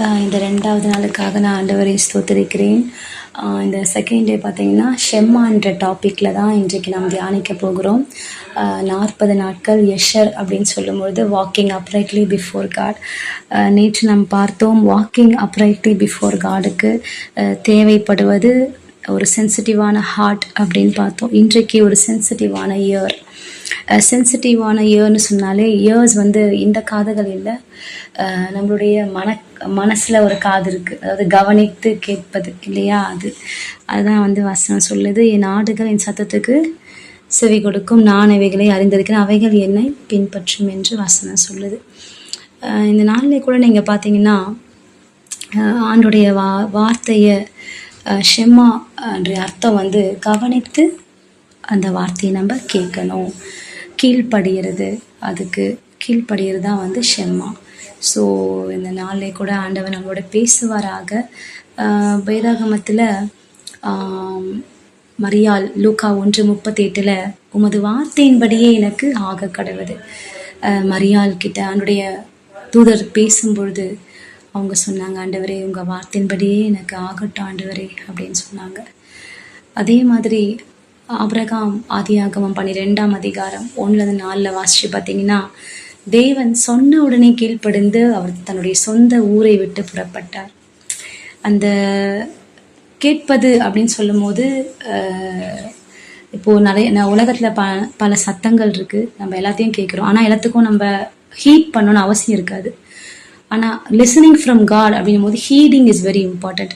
இந்த 2வது நாளுக்காக நான் ஆண்டவரை ஸ்தோத்திரிக்கிறேன். இந்த செகண்ட் டே பார்த்தீங்கன்னா ஷெம்மான்ற டாப்பிக்கில் தான் இன்றைக்கு நாம் தியானிக்க போகிறோம். 40 நாட்கள் எஷர் அப்படின்னு சொல்லும்பொழுது வாக்கிங் அப்ரைட்லி பிஃபோர் காட். நேற்று நாம் பார்த்தோம் வாக்கிங் அப்ரைட்லி பிஃபோர் காடுக்கு தேவைப்படுவது ஒரு சென்சிட்டிவான ஹார்ட் அப்படின்னு பார்த்தோம். இன்றைக்கு ஒரு சென்சிட்டிவான இயர். சென்சிட்டிவான இயர்னு சொன்னாலே இயர்ஸ் இந்த காதுகள் இல்லை, நம்மளுடைய மனசில் ஒரு காது இருக்குது, அதாவது கவனித்து கேட்பது இல்லையா, அதுதான் வசனம் சொல்லுது. என் ஆடுகள் என் சத்தத்துக்கு செவி கொடுக்கும், நான் அவைகளை அறிந்திருக்கிறேன், அவைகள் என்னை பின்பற்றும் என்று வசனம் சொல்லுது. இந்த நாளில் கூட நீங்கள் பார்த்தீங்கன்னா ஆண்டுடைய வார்த்தையை ஷெம்மா என்ற அர்த்தம் கவனித்து அந்த வார்த்தையை நம்ம கேட்கணும். கீழ்ப்படுகிறது, அதுக்கு கீழ்ப்படுகிறது தான் ஷெம்மா. ஸோ இந்த நாளிலே கூட ஆண்டவர் நம்மளோட பேசுவாராக. வேதாகமத்தில் மரியாள் லூக்கா 1:38 உமது வார்த்தையின்படியே எனக்கு ஆக கடவுது. மரியாள் கிட்ட ஆண்டுடைய தூதர் பேசும்பொழுது அவங்க சொன்னாங்க, ஆண்டவரே உங்கள் வார்த்தையின்படியே எனக்கு ஆகட்டும் ஆண்டவரே அப்படின்னு சொன்னாங்க. அதே மாதிரி ஆபிரகாம் ஆதியாகமம் 12ஆம் அதிகாரம் 1-4 வாசிச்சு பார்த்தீங்கன்னா, தேவன் சொன்ன உடனே கீழ்ப்படிந்து அவர் தன்னுடைய சொந்த ஊரை விட்டு புறப்பட்டார். அந்த கேட்பது அப்படின்னு சொல்லும் போது இப்போது நிறைய உலகத்தில் பல சத்தங்கள் இருக்குது, நம்ம எல்லாத்தையும் கேட்குறோம். ஆனால் எல்லாத்துக்கும் நம்ம ஹீட் பண்ணணும்னு அவசியம் இருக்காது. ஆனால் லிசனிங் ஃப்ரம் காட் அப்படின்னும் போது ஹீடிங் இஸ் வெரி இம்பார்ட்டண்ட்.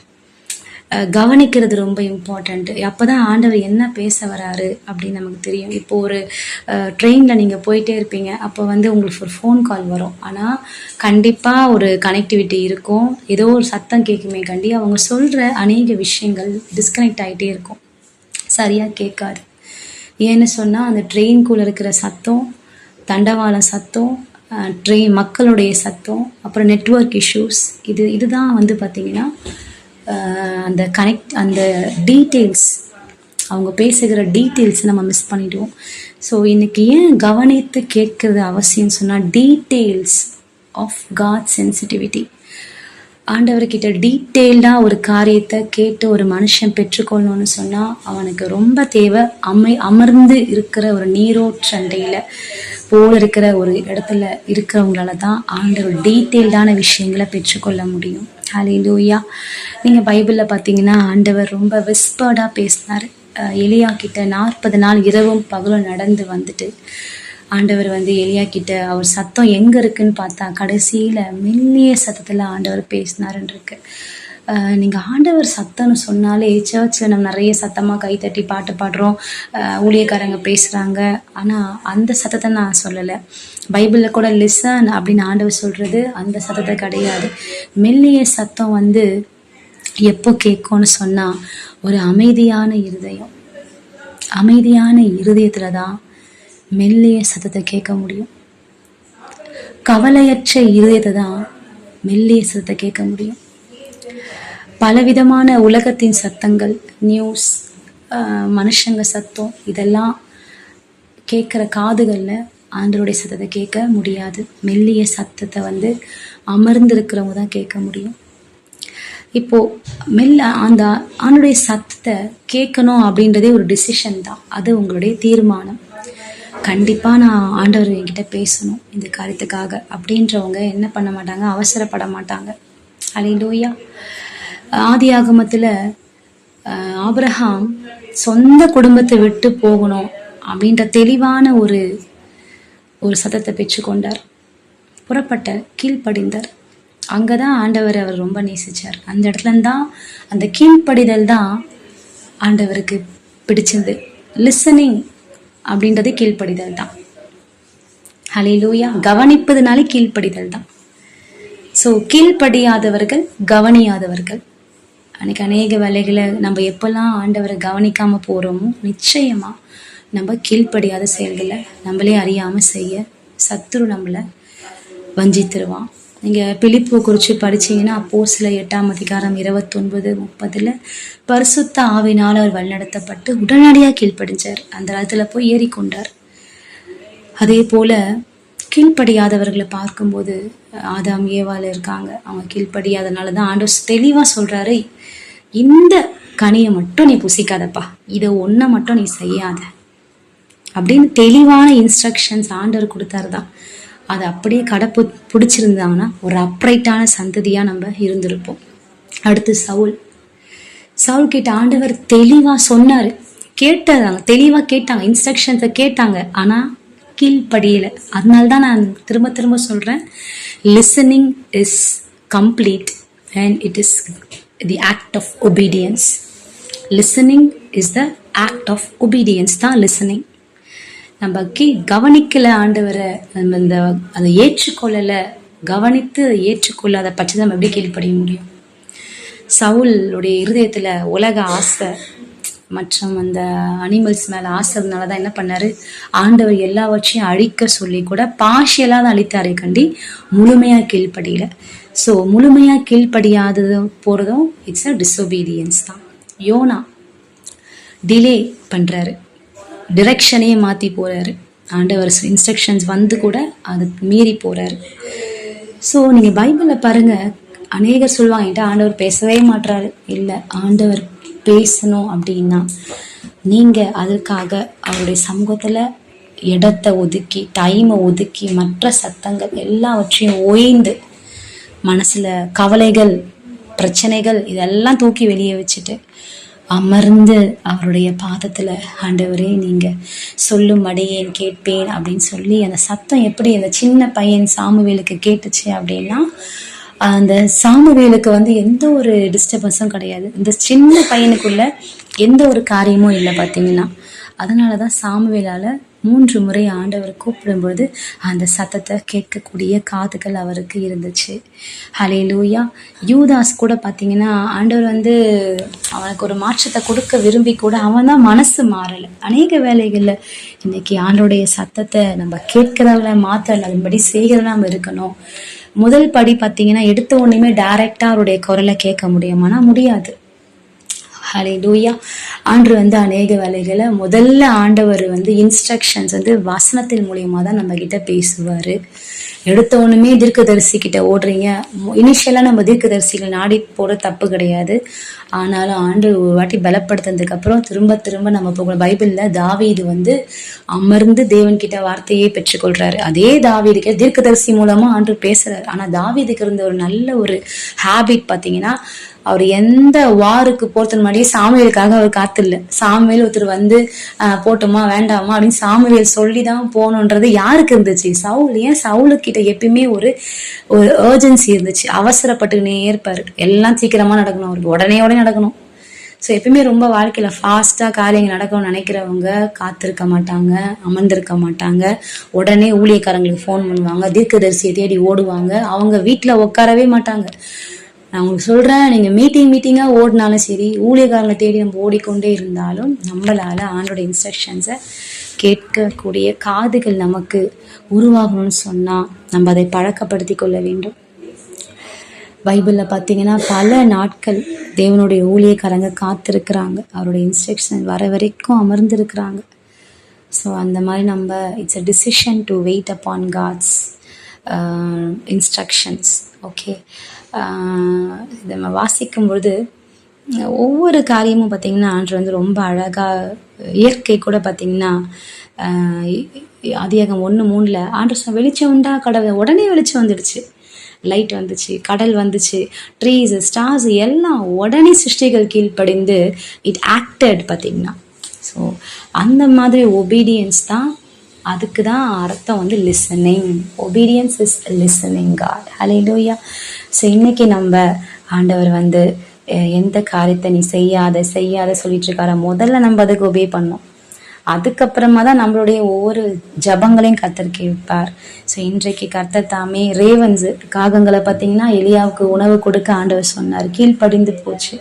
கவனிக்கிறது ரொம்ப இம்பார்ட்டண்ட்டு. அப்போ தான் ஆண்டவர் என்ன பேச வராரு அப்படின்னு நமக்கு தெரியும். இப்போது ஒரு ட்ரெயினில் நீங்கள் போயிட்டே இருப்பீங்க, அப்போ உங்களுக்கு ஒரு ஃபோன் கால் வரும். ஆனால் கண்டிப்பாக ஒரு கனெக்டிவிட்டி இருக்கும், ஏதோ ஒரு சத்தம் கேட்குமே கண்டி அவங்க சொல்கிற அநேக விஷயங்கள் டிஸ்கனெக்ட் ஆகிட்டே இருக்கும், சரியாக கேட்காது. ஏன்னு சொன்னால் அந்த ட்ரெயின்குள்ளே இருக்கிற சத்தம், தண்டவாளம் சத்தம், மக்களுடைய சத்தம், அப்புறம் நெட்வொர்க் இஷ்யூஸ், இதுதான் பார்த்திங்கன்னா அந்த டீட்டெயில்ஸ், அவங்க பேசுகிற டீட்டெயில்ஸ் நம்ம மிஸ் பண்ணிடுவோம். ஸோ இன்றைக்கி ஏன் கவனித்து கேட்கறது அவசியம் சொன்னால், டீட்டெயில்ஸ் ஆஃப் காட் சென்சிட்டிவிட்டி. ஆண்டவர்கிட்ட டீட்டெயில்டாக ஒரு காரியத்தை கேட்டு ஒரு மனுஷன் பெற்றுக்கொள்ளணும்னு சொன்னால் அவனுக்கு ரொம்ப தேவை அமர்ந்து இருக்கிற ஒரு நீரோற்றண்டையில் போல் இருக்கிற ஒரு இடத்துல இருக்கிறவங்களால தான் ஆண்டவர் டீட்டெயில்டான விஷயங்களை பெற்றுக்கொள்ள முடியும். ஹல்லேலூயா. நீங்கள் பைபிளில் பார்த்தீங்கன்னா ஆண்டவர் ரொம்ப விஸ்பர்டாக பேசினார். எலியா கிட்ட 40 நாள் இரவும் பகலும் நடந்து வந்துட்டு ஆண்டவர் எலியா கிட்ட அவர் சத்தம் எங்கே இருக்குன்னு பார்த்தா கடைசியில் மெல்லிய சத்தத்தில் ஆண்டவர் பேசினாருன்றிருக்கு. நீங்கள் ஆண்டவர் சத்தம்னு சொன்னாலே சர்ச்சில் நம்ம நிறைய சத்தமாக கைத்தட்டி பாட்டு பாடுறோம், ஊழியக்காரங்க பேசுகிறாங்க. ஆனால் அந்த சத்தத்தை நான் சொல்லலை. பைபிளில் கூட லிசன் அப்படின்னு ஆண்டவர் சொல்கிறது அந்த சத்தத்தை கிடையாது. மெல்லிய சத்தம் எப்போ கேட்கும்னு சொன்னால், ஒரு அமைதியான இருதயத்தில் தான் மெல்லிய சத்தத்தை கேட்க முடியும். கவலையற்ற இருதயத்தை தான் மெல்லிய சத்தத்தை கேட்க முடியும். பலவிதமான உலகத்தின் சத்தங்கள், நியூஸ், மனுஷங்க சத்தம், இதெல்லாம் கேட்குற காதுகளில் ஆண்டவருடைய சத்தத்தை கேட்க முடியாது. மெல்லிய சத்தத்தை அமர்ந்திருக்கிறவங்க தான் கேட்க முடியும். இப்போது அந்த ஆண்டுடைய சத்தத்தை கேட்கணும் அப்படின்றதே ஒரு டிசிஷன் தான், அது உங்களுடைய தீர்மானம். கண்டிப்பாக நான் ஆண்டவர் என்கிட்ட பேசணும் இந்த காரியத்துக்காக அப்படின்றவங்க என்ன பண்ண மாட்டாங்க, அவசரப்பட மாட்டாங்க. ஹல்லேலூயா. ஆதியாகமத்தில் ஆபிரகாம் சொந்த குடும்பத்தை விட்டு போகணும் அப்படின்ற தெளிவான ஒரு சத்தத்தை பெற்றுக்கொண்டார். புறப்பட்ட கீழ்ப்படிந்தார். அங்கே தான் ஆண்டவர் அவர் ரொம்ப நேசித்தார். அந்த இடத்துலந்தான் அந்த கீழ்ப்படிதல் தான் ஆண்டவருக்கு பிடிச்சது. லிசனிங் அப்படின்றது கீழ்ப்படிதல் தான். ஹல்லேலூயா. கவனிப்பதுனாலே கீழ்ப்படிதல் தான். ஸோ கீழ்ப்படியாதவர்கள் கவனியாதவர்கள். அன்றைக்கி அநேக வேலைகளை நம்ம எப்போல்லாம் ஆண்டவரை கவனிக்காமல் போகிறோமோ நிச்சயமாக நம்ம கீழ்ப்படியாத செயல்களை நம்மளே அறியாமல் செய்ய சத்துரு நம்மளை வஞ்சித்திருவான். நீங்கள் பிலிப்பு குறித்து படித்தீங்கன்னா அப்போஸ்தலர் 8ஆம் அதிகாரம் 29-30 பரிசுத்த ஆவியினால் அவர் வழிநடத்தப்பட்டு உடனடியாக கீழ்ப்படிஞ்சார். அந்த இடத்துல போய் ஏறிக்கொண்டார். அதே போல் கீழ்ப்படியாதவர்களை பார்க்கும்போது ஆதாம் ஏவாள் இருக்காங்க, அவங்க கீழ்ப்படியாதனால தான் ஆண்டவர் தெளிவா சொல்றாரு, இந்த கனியை மட்டும் நீ புசிக்காதப்பா, இதை ஒன்றை மட்டும் நீ செய்யாத அப்படின்னு தெளிவான இன்ஸ்ட்ரக்ஷன்ஸ் ஆண்டவர் கொடுத்தாரு தான். அதை அப்படியே பிடிச்சிருந்தாங்கன்னா ஒரு அப்ரைட்டான சந்ததியா நம்ம இருந்திருப்போம். அடுத்து சவுல் கிட்ட ஆண்டவர் தெளிவா சொன்னாரு, கேட்டாங்க, தெளிவா கேட்டாங்க, இன்ஸ்ட்ரக்ஷன்ஸை கேட்டாங்க, ஆனா கீழ்ப்படியல. அதனால்தான் நான் திரும்ப திரும்ப சொல்றேன், listening is complete and it is the act of obedience. Listening is the act of obedience தான் listening. நம்ம கவனிக்கல ஆண்டவரை, நம்ம அதை ஏற்றுக்கொள்ளலை, கவனித்து ஏற்றுக்கொள்ளாத பட்சத்தை நம்ம எப்படி கீழ்ப்படிய முடியும்? சவுலுடைய இருதயத்துல உலக ஆசை மற்றும் அந்த அனிமல்ஸ் மேல ஆசைனால தான் என்ன பண்ணாரு, ஆண்டவர் எல்லாவற்றையும் அழிக்க சொல்லி கூட பார்ஷியலா தான் அழித்தாரே கண்டி முழுமையா கீழ்ப்படியில. ஸோ முழுமையா கீழ்ப்படியாதது போறதும் இட்ஸ் அ டிஸ்ஒபீடியன்ஸ் தான். யோனா டிலே பண்றாரு, டிரெக்ஷனே மாத்தி போறாரு, ஆண்டவர் இன்ஸ்ட்ரக்ஷன்ஸ் வந்து கூட அது மீறி போறாரு. ஸோ நீங்க பைபிள்ல பாருங்க, அநேகர் சொல்லுவாங்க என்கிட்ட ஆண்டவர் பேசவே மாட்டாரு. இல்லை, ஆண்டவர் பேசணும் அப்படின்னா நீங்க அதுக்காக அவருடைய சமூகத்துல இடத்தை ஒதுக்கி, டைமை ஒதுக்கி, மற்ற சத்தங்கள் எல்லாவற்றையும் ஓய்ந்து, மனசுல கவலைகள், பிரச்சனைகள் இதெல்லாம் தூக்கி வெளியே வச்சுட்டு அமர்ந்து அவருடைய பாதத்துல, ஆண்டவரே நீங்க சொல்லும் அடியேன் கேட்பேன் அப்படின்னு சொல்லி, அந்த சத்தம் எப்படி அந்த சின்ன பையன் சாமுவேலுக்கு கேட்டுச்சு அப்படின்னா, அந்த சாமுவேலுக்கு எந்த ஒரு டிஸ்டர்பன்ஸும் கிடையாது, இந்த சின்ன பையனுக்குள்ள எந்த ஒரு காரியமும் இல்லை பார்த்தீங்கன்னா. அதனாலதான் சாமுவேலால 3 முறை ஆண்டவர் கூப்பிடும் பொழுது அந்த சத்தத்தை கேட்கக்கூடிய காதுகள் அவருக்கு இருந்துச்சு. ஹல்லேலூயா. யூதாஸ் கூட பார்த்தீங்கன்னா, ஆண்டவர் அவனுக்கு ஒரு மாற்றத்தை கொடுக்க விரும்பி கூட அவன் தான் மனசு மாறலை. அநேக வேலைகள்ல இன்னைக்கு ஆண்டோடைய சத்தத்தை நம்ம கேட்கிறவங்கள மாத்திரம் அதன்படி செய்கிறதா நம்ம இருக்கணும். முதல் படி பார்த்தீங்கன்னா, எடுத்த உடனே டைரக்டா அவருடைய குரலை கேட்க முடியுமானா முடியாது. ஹல்லேலூயா. ஆண்டு அநேக வேலைகளை முதல்ல ஆண்டவர் இன்ஸ்ட்ரக்ஷன்ஸ் வசனத்தின் மூலியமா தான் நம்ம கிட்ட பேசுவாரு. எடுத்த உடனே தீர்க்கதரிசி கிட்ட ஓடுறீங்க, இனிஷியலா நம்ம தீர்க்கதரிசிகள் நாடி போட தப்பு கிடையாது. ஆனாலும் ஆண்டு ஒரு வாட்டி பலப்படுத்தினதுக்கு அப்புறம் திரும்ப திரும்ப நம்ம போகிற பைபிள்ல தாவீது அமர்ந்து தேவன் கிட்ட வார்த்தையே பெற்றுக்கொள்றாரு. அதே தாவீதுக்கு தீர்க்கதரிசி மூலமா ஆண்டு பேசுறாரு. ஆனா தாவீதுக்கு இருந்த ஒரு நல்ல ஒரு ஹேபிட் பாத்தீங்கன்னா, அவர் எந்த வாருக்கு போறதுக்கு முன்னாடியே சாமுவேலுக்காக அவர் காத்தில்ல. சாமுவேல் ஒருத்தர் போட்டோமா வேண்டாமா அப்படின்னு சாமுவேல் சொல்லிதான் போகணுன்றது யாருக்கு இருந்துச்சு? சவுல். ஏன் சவுலுக்கிட்ட எப்பயுமே ஒரு அர்ஜென்சி இருந்துச்சு, அவசரப்பட்டுக்கினே இருப்பாரு, எல்லாம் சீக்கிரமா நடக்கணும், அவருக்கு உடனே நடக்கணும். ஸோ எப்பயுமே ரொம்ப வாழ்க்கையில ஃபாஸ்டா காரியங்கள் நடக்கணும்னு நினைக்கிறவங்க காத்திருக்க மாட்டாங்க, அமர்ந்திருக்க மாட்டாங்க. உடனே ஊழியக்காரங்களுக்கு ஃபோன் பண்ணுவாங்க, தீர்க்கதரிசியை தேடி ஓடுவாங்க, அவங்க வீட்டுல உட்காரவே மாட்டாங்க. நான் உங்களுக்கு சொல்றேன், நீங்க மீட்டிங்கா ஓடினாலும் சரி, ஊழியக்காரங்களை தேடி நம்ம ஓடிக்கொண்டே இருந்தாலும் நம்மளால ஆண்டோட இன்ஸ்ட்ரக்ஷன்ஸை கேட்கக்கூடிய காதுகள் நமக்கு உருவாகணும்னு சொன்னா நம்ம அதை பழக்கப்படுத்தி கொள்ள வேண்டும். பைபிள்ல பார்த்தீங்கன்னா பல நாட்கள் தேவனுடைய ஊழியக்காரங்க காத்திருக்கிறாங்க, அவருடைய இன்ஸ்ட்ரக்ஷன் வர வரைக்கும் அமர்ந்திருக்கிறாங்க. ஸோ அந்த மாதிரி நம்ம it's a decision to wait upon God's instructions. Okay, இதை நம்ம வாசிக்கும் பொழுது ஒவ்வொரு காரியமும் பார்த்தீங்கன்னா ஆண்டு ரொம்ப அழகாக, இயற்கை கூட பார்த்தீங்கன்னா ஆதியாகமம் 1:3 ஆண்டு வெளிச்சம் உண்டா கடவுள், உடனே வெளிச்சம் வந்துடுச்சு, லைட் வந்துச்சு, கடல் வந்துச்சு, ட்ரீஸ், ஸ்டார்ஸ் எல்லாம் உடனே சிருஷ்டிகள் கீழ்ப்படிந்து இட் ஆக்டட் பார்த்தீங்கன்னா. ஸோ அந்த மாதிரி ஒபீடியன்ஸ் தான், அதுக்கு தான் அர்த்தம் listening. Obedience is listening God. Hallelujah. So இன்னைக்கு நம்ம ஆண்டவர் எந்த காரியத்தை நீ செய்யாத சொல்லிட்டு இருக்கார, முதல்ல நம்ம அதுக்கு ஒபே பண்ணோம், அதுக்கப்புறமா தான் நம்மளுடைய ஒவ்வொரு ஜபங்களையும் கர்த்தர் கேட்பார். ஸோ இன்றைக்கு கர்த்தர் தாமே ரேவன்ஸ் காகங்களை பார்த்தீங்கன்னா எலியாவுக்கு உணவு கொடுக்க ஆண்டவர் சொன்னார், கீழ்ப்படிந்து போச்சு.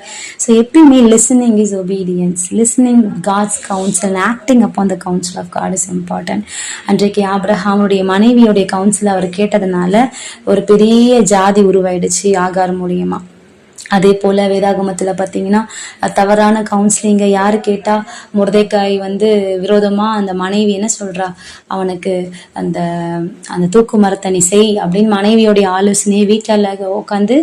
ஸோ எப்பயுமே listening is obedience. Listening God's counsel, acting upon the counsel of God is important. அன்றைக்கு ஆபிரகாமுடைய மனைவியோடைய கவுன்சில் அவர் கேட்டதுனால ஒரு பெரிய ஜாதி உருவாயிடுச்சு ஆகார் மூலியமா. அதே போல வேதாகமத்துல பாத்தீங்கன்னா தவறான கவுன்சிலிங்க யாரு கேட்டா, மொர்தெக்காய் விரோதமா அந்த மனைவி என்ன சொல்றா, அவனுக்கு அந்த அந்த தூக்கு மரத்தை நீ செய் அப்படின்னு மனைவியோடைய ஆலோசனையை வீட்டுல உட்காந்து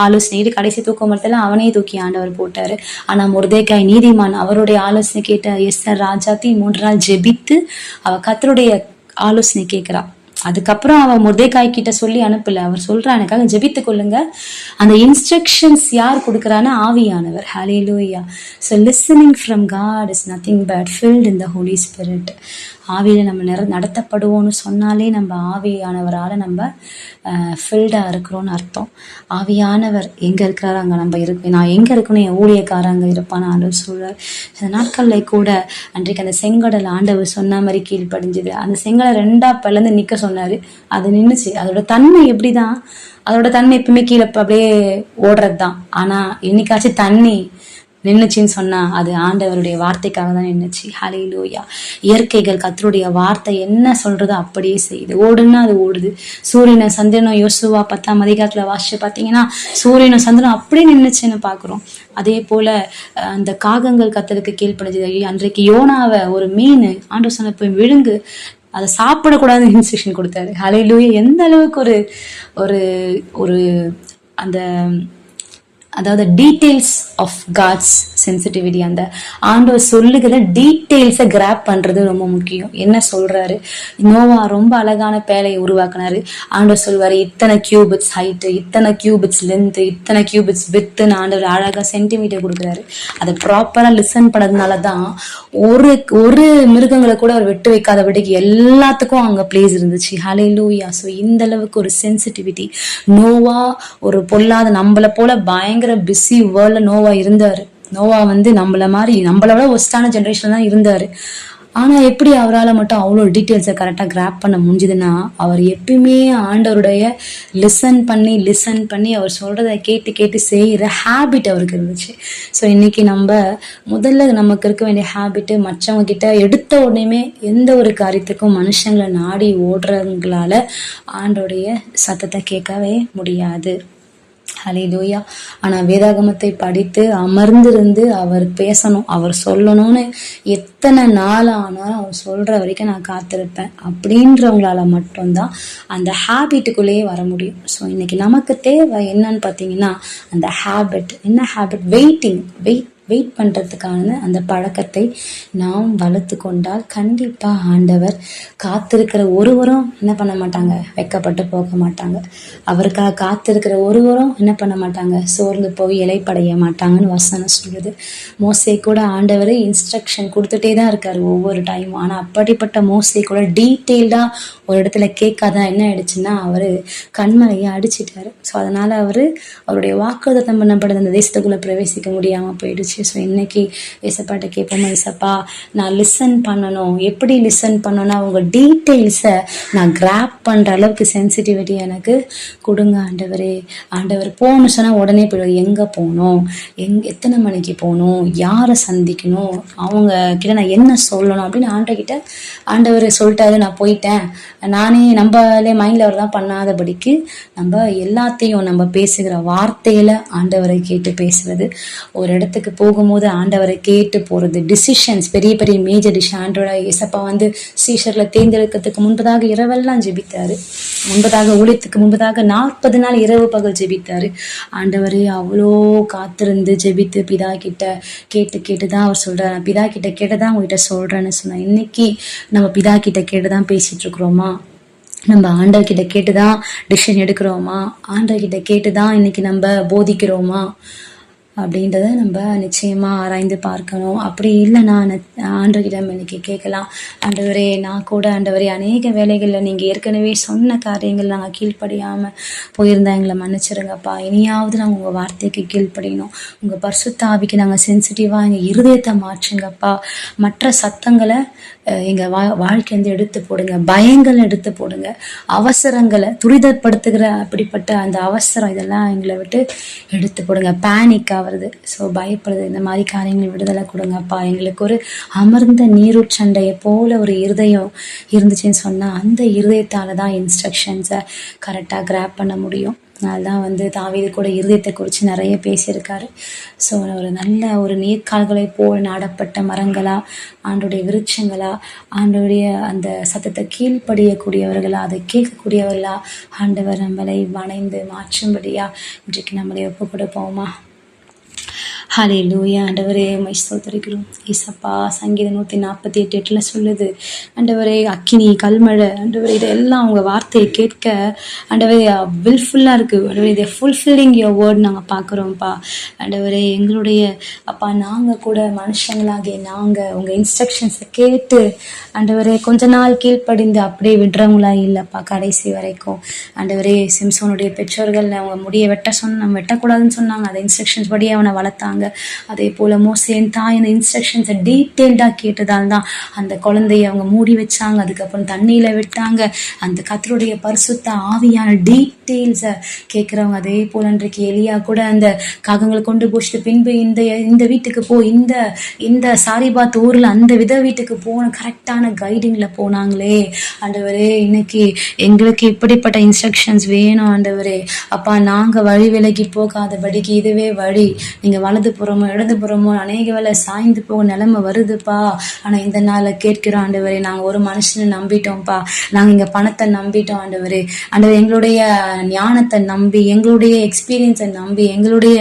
ஆலோசனை கடைசி தூக்கு மரத்துல அவனே தூக்கி ஆண்டவர் போட்டாரு. ஆனா மொர்தெக்காய் நீதிமான், அவருடைய ஆலோசனை கேட்ட எஸ்தர் ராஜாத்தி 3 நாள் ஜெபித்து அவ கர்த்தருடைய ஆலோசனை கேட்கிறா. அதுக்கப்புறம் அவன் மொர்தெக்காய் கிட்ட சொல்லி அனுப்பல. அவர் சொல்றா, எனக்காக ஜெபித்து கொள்ளுங்க. அந்த இன்ஸ்ட்ரக்ஷன்ஸ் யார் கொடுக்கறான்னா, ஆவியானவர். Hallelujah. So listening from God is nothing but filled in the Holy Spirit. ஆவியில நம்ம நடத்தப்படுவோம்னு சொன்னாலே நம்ம ஆவியானவரால் நம்ம ஃபில்டாக இருக்கிறோன்னு அர்த்தம். ஆவியானவர் எங்கே இருக்கிறாரு அங்கே நம்ம இருப்பேன். நான் எங்கே இருக்கணும், என் ஊழியக்காரர் அங்கே இருப்பான்னு ஆண்டவர் சொல்றார். சில நாட்களில் கூட அன்றைக்கு அந்த செங்கடல் ஆண்டவர் சொன்ன மாதிரி கீழ்ப்படிஞ்சுது. அந்த செங்கலை 2 பிளந்து நிற்க சொன்னார். அது நின்றுச்சு. அதோட தன்மை எப்படிதான், அதோட தன்மை எப்பவுமே கீழே அப்படியே ஓடுறது தான். ஆனால் என்னைக்காச்சும் தண்ணி நின்னுச்சின்னு சொன்னா அது ஆண்டவருடைய வார்த்தைக்காக தான் நின்னுச்சு. ஹல்லேலூயா. இயற்கைகள் கர்த்தருடைய வார்த்தை என்ன சொல்றதோ அப்படியே செய்யுது. ஓடுன்னா அது ஓடுது. சூரியனும் சந்திரனும் யோசுவா 10ஆம் அதிகாரத்துல வாசிச்சு பார்த்தீங்கன்னா சூரியனும் சந்திரனும் அப்படியே நின்னுச்சுன்னு பாக்குறோம். அதே போல அந்த காகங்கள் கர்த்தருக்கு கீழ்ப்படிஞ்சது. அன்றைக்கு யோனாவை ஒரு மீன் ஆண்டவர் சொன்ன போய் விழுங்கு, அதை சாப்பிடக்கூடாதுன்னு இன்ஸ்ட்ரக்ஷன் கொடுத்தாரு. ஹல்லேலூயா. எந்த அளவுக்கு ஒரு ஒரு ஒரு அந்த அதாவது டீட்டெயில்ஸ் ஆஃப் காட்ஸ் சென்சிட்டிவிட்டி, அந்த ஆண்டவர் சொல்லுகிற டீட்டெயில்ஸை கிராப் பண்றது ரொம்ப முக்கியம். என்ன சொல்றாரு, நோவா ரொம்ப அழகான பேழையை உருவாக்குனாரு. ஆண்டவர் சொல்வாரு, இத்தனை கியூபிட்ஸ் ஹைட்டு, இத்தனை கியூபிட்ஸ் லென்த்து, இத்தனை கியூபிட்ஸ் வித்துன்னு ஆண்டவர் அழகா சென்டிமீட்டர் கொடுக்குறாரு. அதை ப்ராப்பரா லிசன் பண்ணதுனாலதான் ஒரு ஒரு மிருகங்களை கூட அவர் விட்டு வைக்காதபடிக்கு எல்லாத்துக்கும் அங்க பிளேஸ் இருந்துச்சு. ஹல்லேலூயா. ஸோ இந்த அளவுக்கு ஒரு சென்சிட்டிவிட்டி. நோவா ஒரு பொல்லாத நம்மளை போல பயங்கர பிஸி வேர்ல்ட்ல நோவா இருந்தாரு. நோவா நம்மளோட ஒஸ்டான ஜெனரேஷன் தான் இருந்தாரு. ஆனா எப்படி அவரால் மட்டும் அவ்வளோ டீட்டெயில்ஸை கரெக்டாக கிராப் பண்ண முடிஞ்சுதுன்னா, அவர் எப்பயுமே ஆண்டவருடைய லிசன் பண்ணி அவர் சொல்றதை கேட்டு கேட்டு செய்கிற ஹேபிட் அவருக்கு இருந்துச்சு. ஸோ இன்னைக்கு நம்ம முதல்ல நமக்கு இருக்க வேண்டிய ஹேபிட்டு, மற்றவங்க கிட்ட எடுத்த உடனே எந்த ஒரு காரியத்துக்கும் மனுஷங்களை நாடி ஓடுறவங்களால ஆண்டோடைய சத்தத்தை கேட்கவே முடியாது. ஹல்லேலூயா. ஆனா வேதாகமத்தை படித்து அமர்ந்திருந்து அவர் பேசணும், அவர் சொல்லணும்னு எத்தனை நாள் ஆனாலும் அவர் சொல்ற வரைக்கும் நான் காத்திருப்பேன் அப்படின்றவங்களால மட்டும்தான் அந்த ஹேபிட்டுக்குள்ளேயே வர முடியும். ஸோ இன்னைக்கு நமக்கு தேவை என்னன்னு பார்த்தீங்கன்னா, அந்த ஹேபிட். என்ன ஹேபிட்? வெயிட் பண்ணுறதுக்கான அந்த பழக்கத்தை நாம் வளர்த்து கொண்டால் கண்டிப்பாக ஆண்டவர் காத்திருக்கிற ஒருவரும் என்ன பண்ண மாட்டாங்க, வெட்கப்பட்டு போக மாட்டாங்க. அவருக்காக காத்திருக்கிற ஒருவரும் என்ன பண்ண மாட்டாங்க, சோர்ந்து போய் இலைப்படைய மாட்டாங்கன்னு வசனம் சொல்லுது. மோசே கூட ஆண்டவர் இன்ஸ்ட்ரக்ஷன் கொடுத்துட்டே தான் இருக்காரு ஒவ்வொரு டைமும். ஆனால் அப்படிப்பட்ட மோசே கூட டீட்டெயில்டாக ஒரு இடத்துல கேட்காதான் என்ன ஆயிடுச்சுன்னா அவர் கண்மலையை அடிச்சிட்டாரு. ஸோ அதனால அவருடைய வாக்குத்தத்தம் பண்ணப்படுது அந்த தேசத்துக்குள்ள பிரவேசிக்க முடியாமல் போயிடுச்சு. ஸோ இன்னைக்கு ஏசப்பாட்ட கேட்போமா, ஏசப்பா நான் லிசன் பண்ணணும். எப்படி லிசன் பண்ணணும், அவங்க டீட்டெயில்ஸை நான் கிராப் பண்ணுற அளவுக்கு சென்சிட்டிவிட்டி எனக்கு கொடுங்க ஆண்டவரே. ஆண்டவர் போகணும்னு சொன்னால் உடனே போயிடுவார். எங்கே போகணும், எத்தனை மணிக்கு போகணும், யாரை சந்திக்கணும், அவங்க கிட்ட நான் என்ன சொல்லணும் அப்படின்னு ஆண்டவர் சொல்லிட்டாரு. நான் போயிட்டேன், நானே நம்மளே மைண்டில் அவர் தான் பண்ணாதபடிக்கு நம்ம எல்லாத்தையும் நம்ம பேசுகிற வார்த்தையில் ஆண்டவரை கேட்டு பேசுறது, ஒரு இடத்துக்கு போகும்போது ஆண்டவரை கேட்டு போகிறது, டிசிஷன்ஸ் பெரிய பெரிய மேஜர் டிசிஷன். ஆண்டவரை ஏசப்பா சீஷர்களை தேர்ந்தெடுக்கிறதுக்கு முன்பதாக இரவெல்லாம் ஜெபித்தாரு. ஊழியத்துக்கு முன்பதாக 40 நாள் இரவு பகல் ஜெபித்தாரு. ஆண்டவரே அவ்வளோ காத்திருந்து ஜெபித்து பிதா கிட்ட கேட்டுதான் அவர் சொல்றாரு. பிதா கிட்ட கேட்டதான் உங்ககிட்ட சொல்றேன்னு சொன்னா, இன்னைக்கு நம்ம பிதா கிட்ட கேட்டுதான் பேசிட்டு இருக்கிறோமா? நம்ம ஆண்டவர்கிட்ட கேட்டுதான் டிசிஷன் எடுக்கிறோமா? ஆண்டவர்கிட்ட கேட்டுதான் இன்னைக்கு நம்ம போதிக்கிறோமா அப்படின்றத நம்ம நிச்சயமா ஆராய்ந்து பார்க்கணும். அப்படி இல்லைன்னா ஆண்டவரிடம் இன்னைக்கு கேட்கலாம், ஆண்டவரே நான் கூட ஆண்டவரே அநேக வேலைகளில் நீங்கள் ஏற்கனவே சொன்ன காரியங்கள் நாங்கள் கீழ்ப்படியாமல் போயிருந்தா எங்களை மன்னிச்சிருங்கப்பா. இனியாவது நாங்கள் உங்கள் வார்த்தைக்கு கீழ்ப்படியணும். உங்கள் பரிசுத்த ஆவிக்கு நாங்கள் சென்சிட்டிவாக எங்கள் இருதயத்தை மாற்றுங்கப்பா. மற்ற சத்தங்களை எங்கள் வாழ்க்கை எடுத்து போடுங்க, பயங்களை எடுத்து போடுங்க, அவசரங்களை துரிதப்படுத்துகிற அப்படிப்பட்ட அந்த அவசரம் இதெல்லாம் எங்களை விட்டு எடுத்து போடுங்க. பேனிக்காக வருது, ஸோ பயப்படுது, இந்த மாதிரி காரியங்கள் விடுதலை கொடுங்கப்பா. எங்களுக்கு ஒரு அமர்ந்த நீரூற்றண்டையை போல ஒரு இருதயம் இருந்துச்சுன்னு சொன்னால் அந்த இருதயத்தால் தான் இன்ஸ்ட்ரக்ஷன்ஸை கரெக்டாக கிராப் பண்ண முடியும். அதனால்தான் தாவீது கூட இருதயத்தை குறித்து நிறைய பேசியிருக்காரு. ஸோ ஒரு நல்ல ஒரு நீர்க்கால்களை போல் நாடப்பட்ட மரங்களா, ஆண்டுடைய விருட்சங்களா, ஆண்டுடைய அந்த சத்தத்தை கீழ்ப்படியக்கூடியவர்களா, அதை கேட்கக்கூடியவர்களா ஆண்டவர் நம்மளை வணைந்து மாற்றும்படியா இன்றைக்கு நம்மளை ஒப்பு கொடுப்போமா? ஹல்லேலூயா. ஆண்டவரே உம்மை ஸ்தோத்திரிக்கிறோம் ஏசப்பா. சங்கீதம் 148:8 சொல்லுது, ஆண்டவரே அக்கினி கல்மழை, ஆண்டவரே இதெல்லாம் அவங்க வார்த்தையை கேட்க ஆண்டவரே வில்ஃபுல்லாக இருக்குது. ஆண்டவரே இதை ஃபுல்ஃபில்லிங் யுவர் வேர்ட் நாங்கள் பார்க்குறோம்ப்பா. ஆண்டவரே எங்களுடைய அப்பா நாங்கள் கூட மனுஷங்களாகிய நாங்கள் உங்கள் இன்ஸ்ட்ரக்ஷன்ஸை கேட்டு ஆண்டவரே கொஞ்ச நாள் கீழ்ப்படிந்து அப்படியே விடுறவங்களா இல்லைப்பா கடைசி வரைக்கும். ஆண்டவரே சிம்சோனுடைய பெற்றோர்கள் அவங்க முடியை வெட்ட நம்ம வெட்டக்கூடாதுன்னு சொன்னாங்க. அதை இன்ஸ்ட்ரக்ஷன்ஸ் படி அவனை வளர்த்தாங்க. அதே போல் மோசேன் தாய் அந்த இன்ஸ்ட்ரக்ஷன்ஸை டீட்டெயில்டாக கேட்டதால் தான் அந்த குழந்தைய அவங்க மூடி வச்சாங்க. அதுக்கப்புறம் தண்ணியில் விட்டாங்க. அந்த கர்த்தருடைய பரிசுத்த ஆவியான டீட்டெயில்ஸை கேட்குறவங்க. அதே போல் அன்றைக்கு எலியா கூட அந்த காகங்களை கொண்டு போச்சுட்டு பின்பு இந்த வீட்டுக்கு போ, இந்த சாரிபாத் ஊரில் அந்த வீட்டுக்கு போன கரெக்டான கைடிங்கில் போனாங்களே. ஆண்டவரே இன்னைக்கு எங்களுக்கு இப்படிப்பட்ட இன்ஸ்ட்ரக்ஷன்ஸ் வேணும் ஆண்டவரே. அப்பா நாங்கள் வழி விலகி போகாதபடிக்கு இதுவே வழி, நீங்கள் வலது புறமோ இடது புறமோ அநேக வேலை சாய்ந்து போக நிலைமை வருதுப்பா. ஆனால் இந்த நாளில் கேட்கிறோம் ஆண்டவரே, நாங்கள் ஒரு மனுஷனை நம்பிட்டோம்ப்பா, நாங்கள் இங்கே பணத்தை நம்பிட்டோம் ஆண்டவரே. ஆண்டவர் எங்களுடைய ஞானத்தை நம்பி, எங்களுடைய எக்ஸ்பீரியன்ஸை நம்பி, எங்களுடைய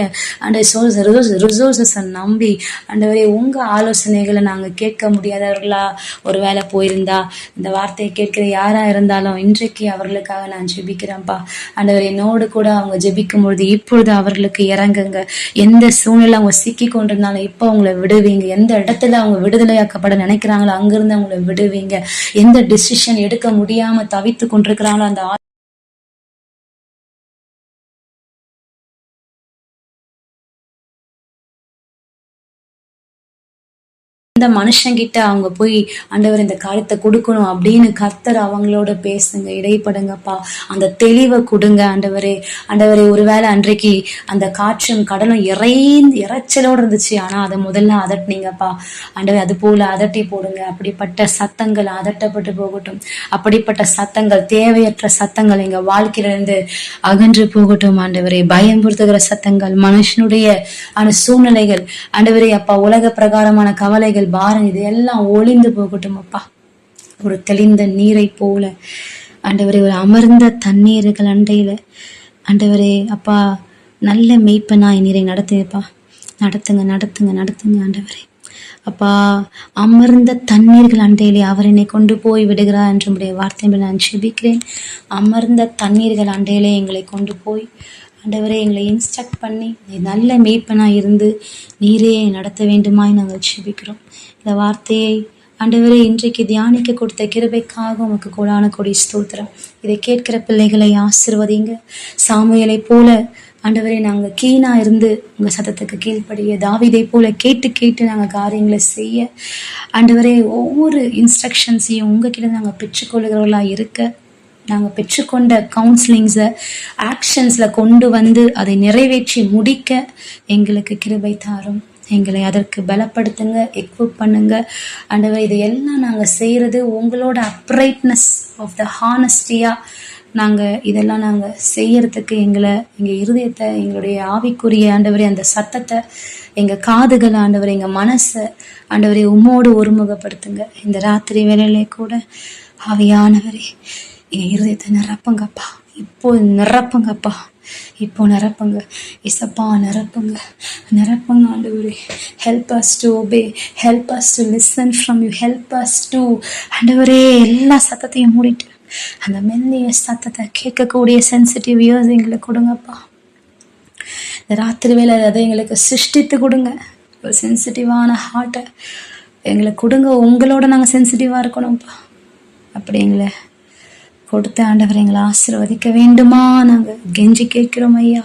ரிசோர்ஸஸை நம்பி ஆண்டவரே உங்கள் ஆலோசனைகளை நாங்கள் கேட்க முடியாதவர்களா ஒரு வேலை போயிருந்தா இந்த வார்த்தையை கேட்கிற யாராக இருந்தாலும் இன்றைக்கு அவர்களுக்காக நான் ஜெபிக்கிறேன்ப்பா. ஆண்டவர் என்னோடு கூட அவங்க ஜெபிக்கும் பொழுது இப்பொழுது அவர்களுக்கு இறங்குங்க. எந்த சூழ்நிலை அவங்க சிக்கி கொண்டிருந்தாலும் இப்போ அவங்கள விடுவீங்க. எந்த இடத்துல அவங்க விடுதலையாக்கப்பட நினைக்கிறாங்களோ அங்கிருந்து அவங்கள விடுவீங்க. எந்த டிசிஷன் எடுக்க முடியாம தவித்து கொண்டிருக்கிறாங்களோ அந்த இந்த மனுஷங்கிட்ட அவங்க போய் ஆண்டவர் இந்த காரியத்தை கொடுக்கணும் அப்படின்னு கர்த்தர் அவங்களோட பேசுங்க, இடைப்படுங்கப்பா. அந்த தெளிவை கொடுங்க ஆண்டவரே. ஒருவேளை அன்றைக்கு அந்த காற்றும் கடலும் இறைச்சலோடு இருந்துச்சு, ஆனா அதை முதல்ல அதட்டினீங்கப்பா ஆண்டவர். அது போல அதட்டி போடுங்க. அப்படிப்பட்ட சத்தங்கள் அதட்டப்பட்டு போகட்டும். அப்படிப்பட்ட சத்தங்கள், தேவையற்ற சத்தங்கள் எங்க வாழ்க்கையிலிருந்து அகன்று போகட்டும் ஆண்டவரே. பயம்படுத்துகிற சத்தங்கள், மனுஷனுடைய சூழ்நிலைகள் ஆண்டவரே அப்பா, உலக பிரகாரமான கவலைகள், பாரம், இது எல்லாம் ஒளிந்து போகட்டும் அப்பா. ஒரு தெளிந்த நீரை போல ஆண்டவரே, ஒரு அமர்ந்த தண்ணீர்கள் அண்டையில ஆண்டவரே அப்பா, நல்ல மெய்ப்பனாய் நீரை நடத்துங்கப்பா. நடத்துங்க ஆண்டவரே அப்பா. அமர்ந்த தண்ணீர்கள் அண்டையிலே அவர் என்னை கொண்டு போய் விடுகிறார் என்று வார்த்தை நான் ஜெபிக்கிறேன். அமர்ந்த தண்ணீர்கள் அண்டையிலே எங்களை கொண்டு போய் ஆண்டவரே எங்களை இன்ஸ்ட்ரக்ட் பண்ணி நல்ல மேய்ப்பனாக இருந்து நீரே நடத்த வேண்டுமாய் நாங்கள் ஜெபிக்கிறோம். இந்த வார்த்தையை ஆண்டவரே இன்றைக்கு தியானிக்க கொடுத்த கிருபைக்காக உமக்கு கோடான கொடி ஸ்தோத்திரம். இதை கேட்கிற பிள்ளைகளை ஆசீர்வதிங்க. சாமுவேலை போல ஆண்டவரே நாங்கள் கீனாக இருந்து உங்கள் சத்தத்துக்கு கீழ்ப்படிய, தாவீதை போல கேட்டு நாங்கள் காரியங்களை செய்ய ஆண்டவரே ஒவ்வொரு இன்ஸ்ட்ரக்ஷன்ஸையும் உங்ககிட்ட நாங்கள் பெற்றுக்கொள்கிறவர்களாக இருக்க, நாங்கள் பெற்றுக்கொண்ட கவுன்சிலிங்ஸை ஆக்ஷன்ஸில் கொண்டு அதை நிறைவேற்றி முடிக்க எங்களுக்கு கிருபை தாரும். எங்களை அதற்கு பலப்படுத்துங்க, எக்விப் பண்ணுங்க ஆண்டவரே. இதையெல்லாம் நாங்கள் செய்கிறது உங்களோட அப்ரைட்னஸ் ஆஃப் த ஹானஸ்டியாக இதெல்லாம் நாங்கள் செய்யறதுக்கு எங்கள் இருதயத்தை, எங்களுடைய ஆவிக்குரிய ஆண்டவரே அந்த சத்தத்தை, எங்கள் காதுகளை ஆண்டவரே, எங்கள் மனசை ஆண்டவரே உம்மோடு ஒருமுகப்படுத்துங்க. இந்த ராத்திரி வேளையிலே கூட ஆவியானவரே என் இருதயத்தை நிரப்புங்கப்பா. இப்போ நிரப்புங்கப்பா. இசப்பா நிரப்புங்க ஆண்டவரே. Help us to obey, help us to listen from you, help us to ஆண்டவரே எல்லா சத்தத்தையும் மூடிட்டு அந்த மெல்லிய சத்தத்தை கேட்கக்கூடிய சென்சிட்டிவ் இயர்ஸ் எங்களுக்கு கொடுங்கப்பா. இந்த ராத்திரி வேலை அதை எங்களுக்கு சிருஷ்டித்து கொடுங்க. ஒரு சென்சிட்டிவான ஹார்ட்டை எங்களுக்கு கொடுங்க. உங்களோட நாங்கள் சென்சிட்டிவாக இருக்கணும்ப்பா. அப்படி எங்களை கொடுத்த ஆண்டவர் எங்களை ஆசீர்வதிக்க வேண்டுமா நாங்கள் கெஞ்சி கேட்கிறோம் ஐயா.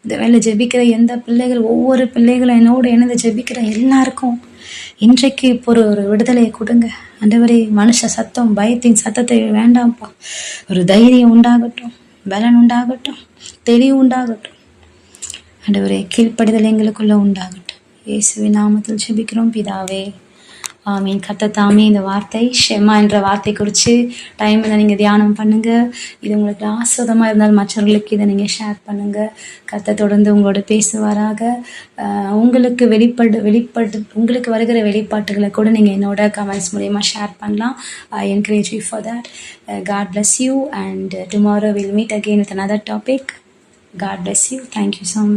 இந்த வேலை ஜெபிக்கிற எந்த பிள்ளைகள், ஒவ்வொரு பிள்ளைகளும் என்னோடு இணைந்து ஜெபிக்கிற எல்லாருக்கும் இன்றைக்கு இப்போ ஒரு விடுதலையை கொடுங்க ஆண்டவரே. மனுஷ சத்தம், பயத்தின் சத்தத்தை வேண்டாம்ப்பா. ஒரு தைரியம் உண்டாகட்டும், பலன் உண்டாகட்டும், தெளிவு உண்டாகட்டும் ஆண்டவரே. கீழ்ப்படிதல் எங்களுக்குள்ள உண்டாகட்டும். இயேசுவின் நாமத்தில் ஜெபிக்கிறோம் பிதாவே, ஆமீன். கர்த்தர் தாமே இந்த வார்த்தை ஷெமா என்ற வார்த்தை குறித்து டைமில் நீங்கள் தியானம் பண்ணுங்கள். இது உங்களுக்கு ஆஸ்வதமாக இருந்தால் மற்றவர்களுக்கு இதை நீங்கள் ஷேர் பண்ணுங்கள். கர்த்தர் தொடர்ந்து உங்களோட பேசுவாராக. உங்களுக்கு உங்களுக்கு வருகிற வெளிப்பாட்டுகளை கூட நீங்கள் என்னோட கமெண்ட்ஸ் மூலயமா ஷேர் பண்ணலாம். ஐ encourage you for that. God bless you and tomorrow we'll meet again with another topic. God bless you. Thank you so much.